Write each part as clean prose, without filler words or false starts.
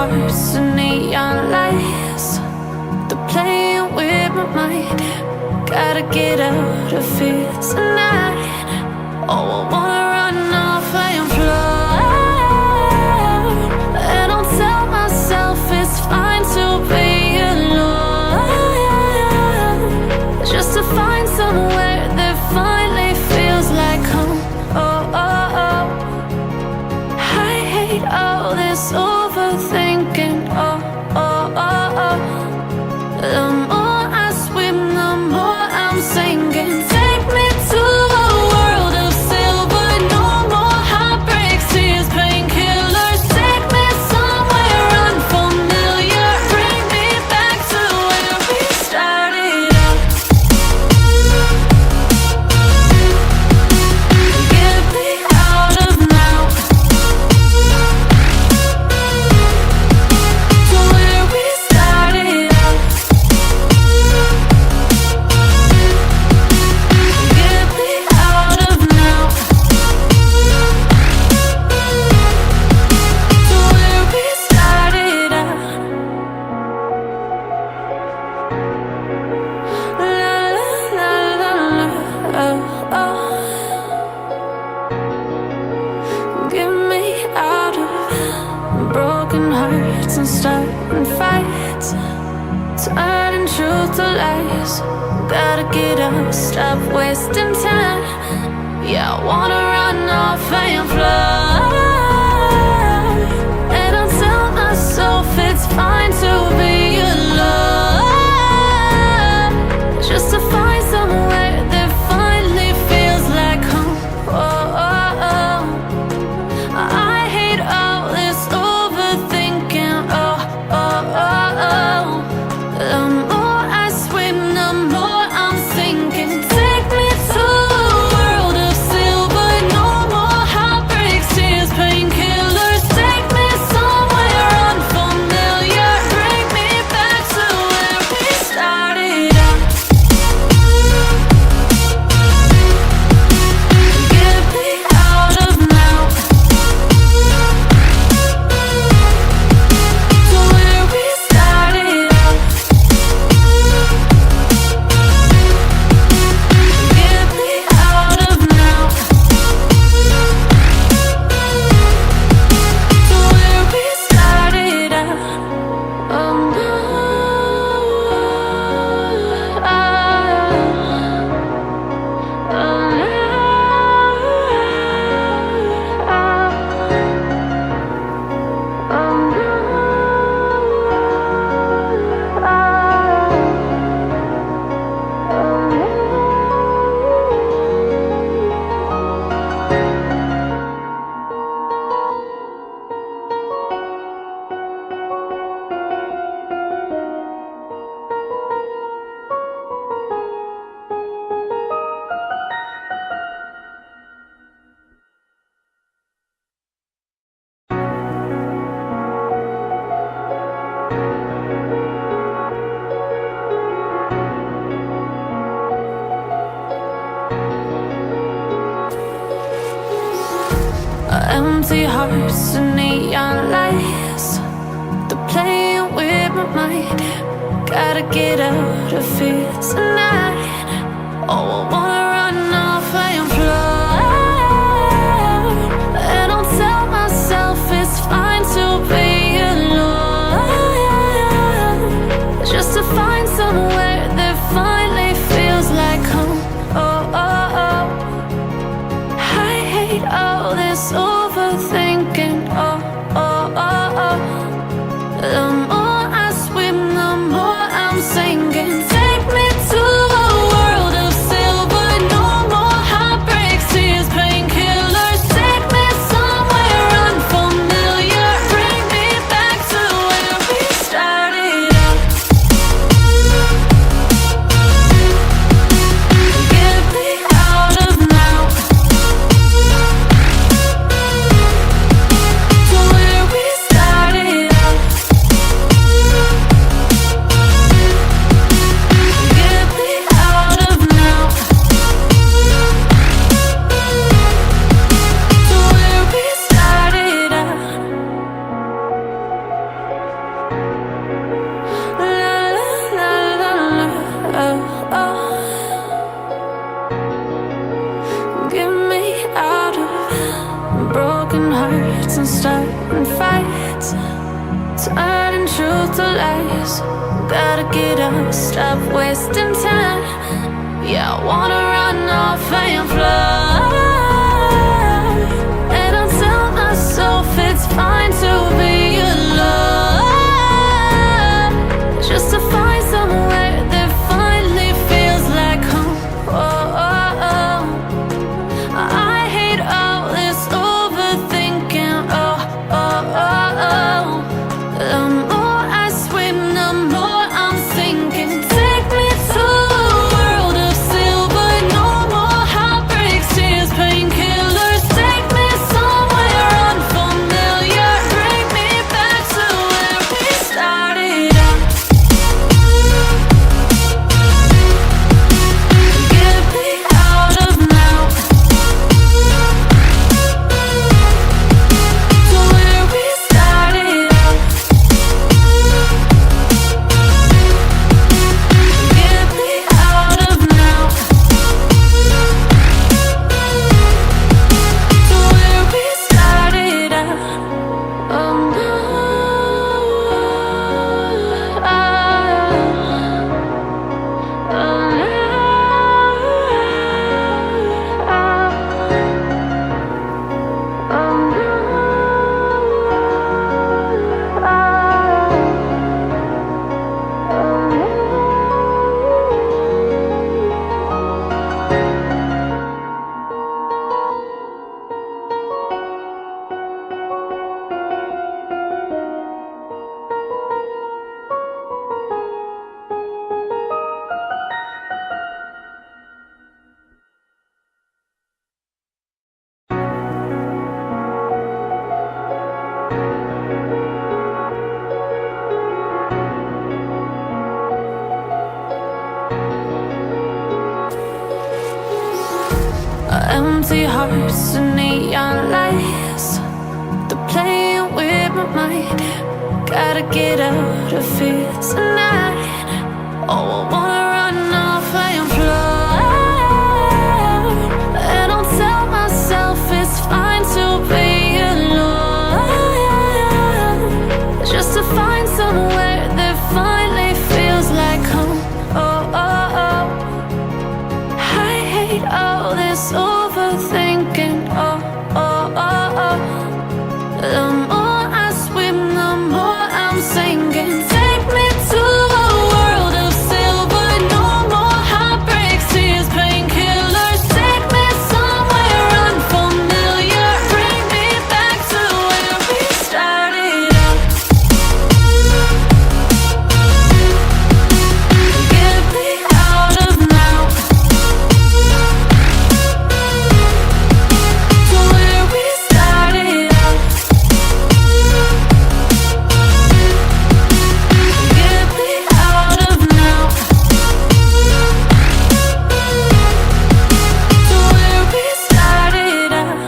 hearts and neon lights. They're playing with my mind. Gotta get out of here tonight. Oh, I wanna run off and fly. And I'll tell myself it's fine to be alone, just to find somewhere that finally feels like home. Oh, oh, oh. I hate all this overthinking. Oh, oh, oh, oh. The more I swim, the more I'm sinking. Take me to a world of silver. No more heartbreaks, tears, painkillers. Take me somewhere unfamiliar. Bring me back to where we started out. Get me out of now, to where we started out. Get me out of now, to where we started out. La la la la la, oh, oh. Get me out of broken hearts and starting fights, turning truth to lies. Gotta get up, stop wasting time. Yeah, I wanna run off and fly. And I'll tell myself it's fine to be alone, just to find somewhere that finally feels like home. Oh, oh, oh. I hate all this overthinking. Oh, oh, oh, oh. The more I swim, the more I'm sinking. Take me to a world of silver. No more heartbreaks, tears, painkillers. Take me somewhere unfamiliar. Bring me back to where we started out. Get me out of now, to where we started out. Get me out of now, to where we started out. Oh no, empty hearts and neon lights. They're playing with my mind. Gotta get out of here tonight. Oh, I wanna run off and fly. And I'll tell myself it's fine to be alone, just to find somewhere that finally feels like home. Oh, oh, oh. I hate all this overthinking. Oh, oh, oh, oh. The more I swim, the more I'm sinking. Take me to a world of silver. truth to lies. Gotta get up, stop wasting time. Yeah, I wanna run off and fly. And I'll tell myself it's fine to be alone, just to find somewhere that finally feels like home. Oh, oh, oh. I hate all this overthinking. Oh, oh, oh, oh. The more I swim, the more I'm sinking. Take me to a world of silver. No more heartbreaks, tears, painkillers. Take me somewhere unfamiliar. Bring me back to where we started out. Get me out of now, to where we started out. Get me out of now, to where we started out. Oh no, empty hearts and neon lights, they're playing with my mind. Gotta get out of here tonight. Oh, I wanna run off and fly. And I'll tell myself it's fine to be alone, just to find somewhere that finally feels like home. Oh, oh, oh. I hate all this overthinking. Oh, oh, oh, oh. The more I swim, the more I'm sinking. Take me to a world of silver. No more heartbreaks, tears, painkillers. Take me somewhere unfamiliar. Bring me back to where we started out. Get me out of now, to where we started out. Get me out of now, to where we started out.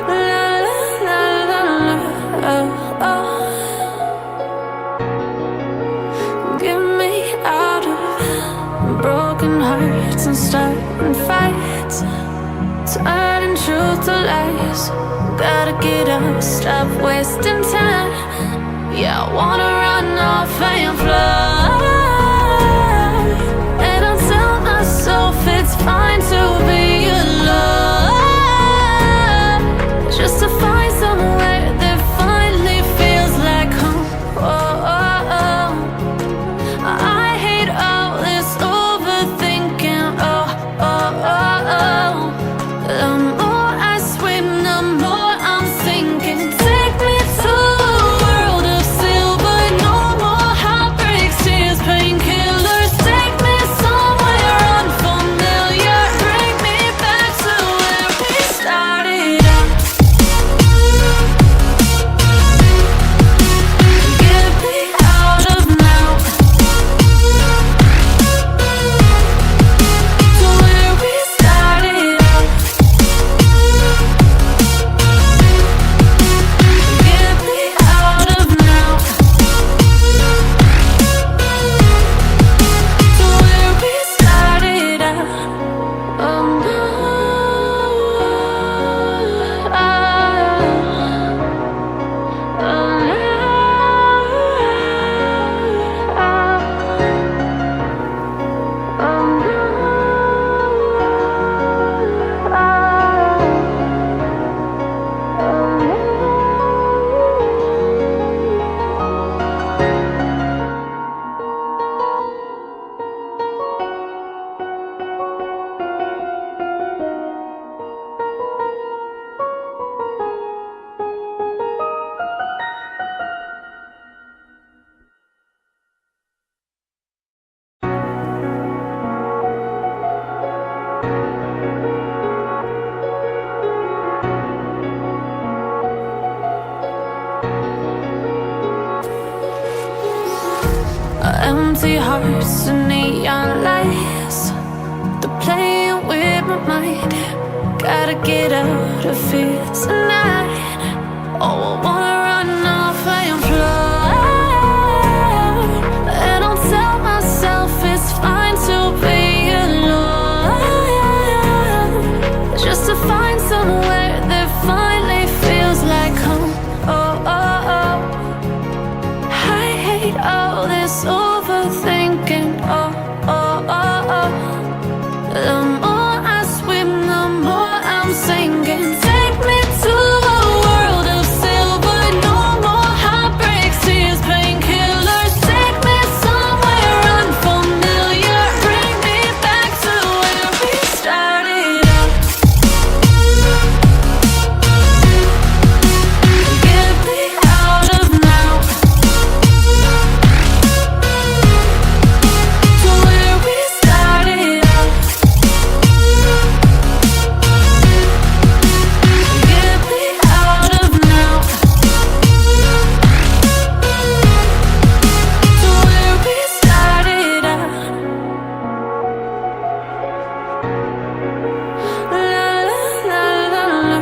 La la la la la, oh, oh. Get me out of broken hearts and starting fights, turning truth to lies. Gotta get up, stop wasting time. Yeah, I wanna run off and fly. And I'll tell myself it's fine to be alone, just to find somewhere that finally feels like home. Oh, oh, oh. I hate all this overthinking. Oh, oh, oh, oh. The more I swim, the more I'm sinking. Take me to a world of silver. No more heartbreaks, tears, pain. Empty hearts and neon lights, they're playing with my mind. Gotta get out of here tonight. Oh, I wanna run off and fly, and I'll tell myself it's fine to be alone, just to find somewhere that finally feels like home. Oh, oh, oh. I hate all this overthinking. Oh, oh, oh, oh. The more I swim, the more I'm sinking. Take me to a world of silver. No more heartbreaks, tears, painkillers. Take me somewhere unfamiliar. Bring me back to where we started out. Get me out of now, to where we started out. Get me out of now, to where we started out. La la la la la,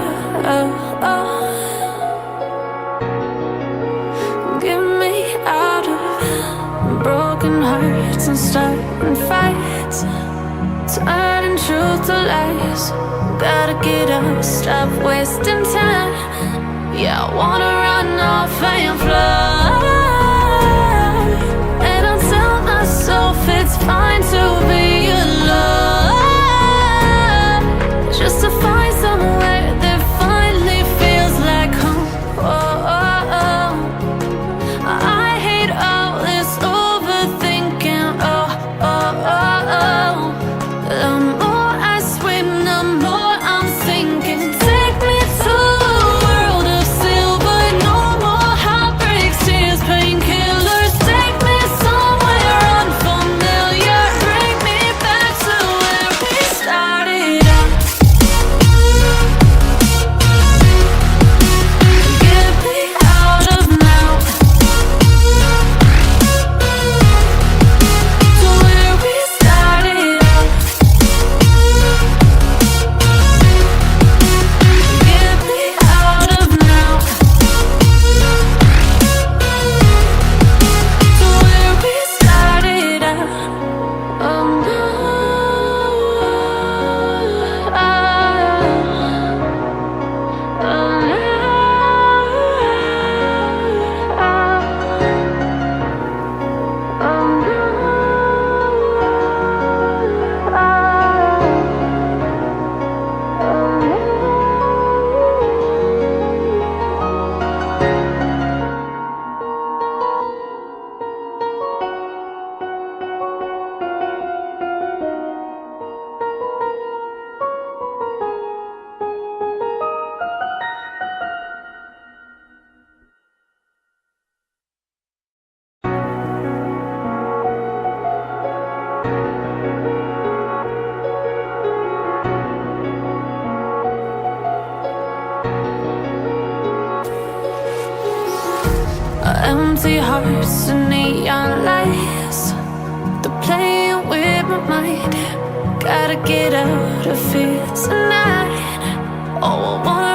oh, oh. Get me out of broken hearts and starting fights, turning truth to lies. Gotta get up, stop wasting time. Yeah, I wanna run off and fly, and I'll tell myself it's fine to be alone, just to find somewhere that finally feels like home. Oh, oh, oh. I hate all this overthinking. Oh, oh, oh, oh. The more I swim, the more I'm sinking. Take me to a world of silver. No more heartbreaks, tears, painkillers. Take me somewhere unfamiliar. Bring me back to where we started out. Get me out of now, to where we started out. Get me out of now, to where we started out. Oh no, oh, empty hearts and neon lights, they're playing with my mind. Gotta get out of here tonight. Oh, I wanna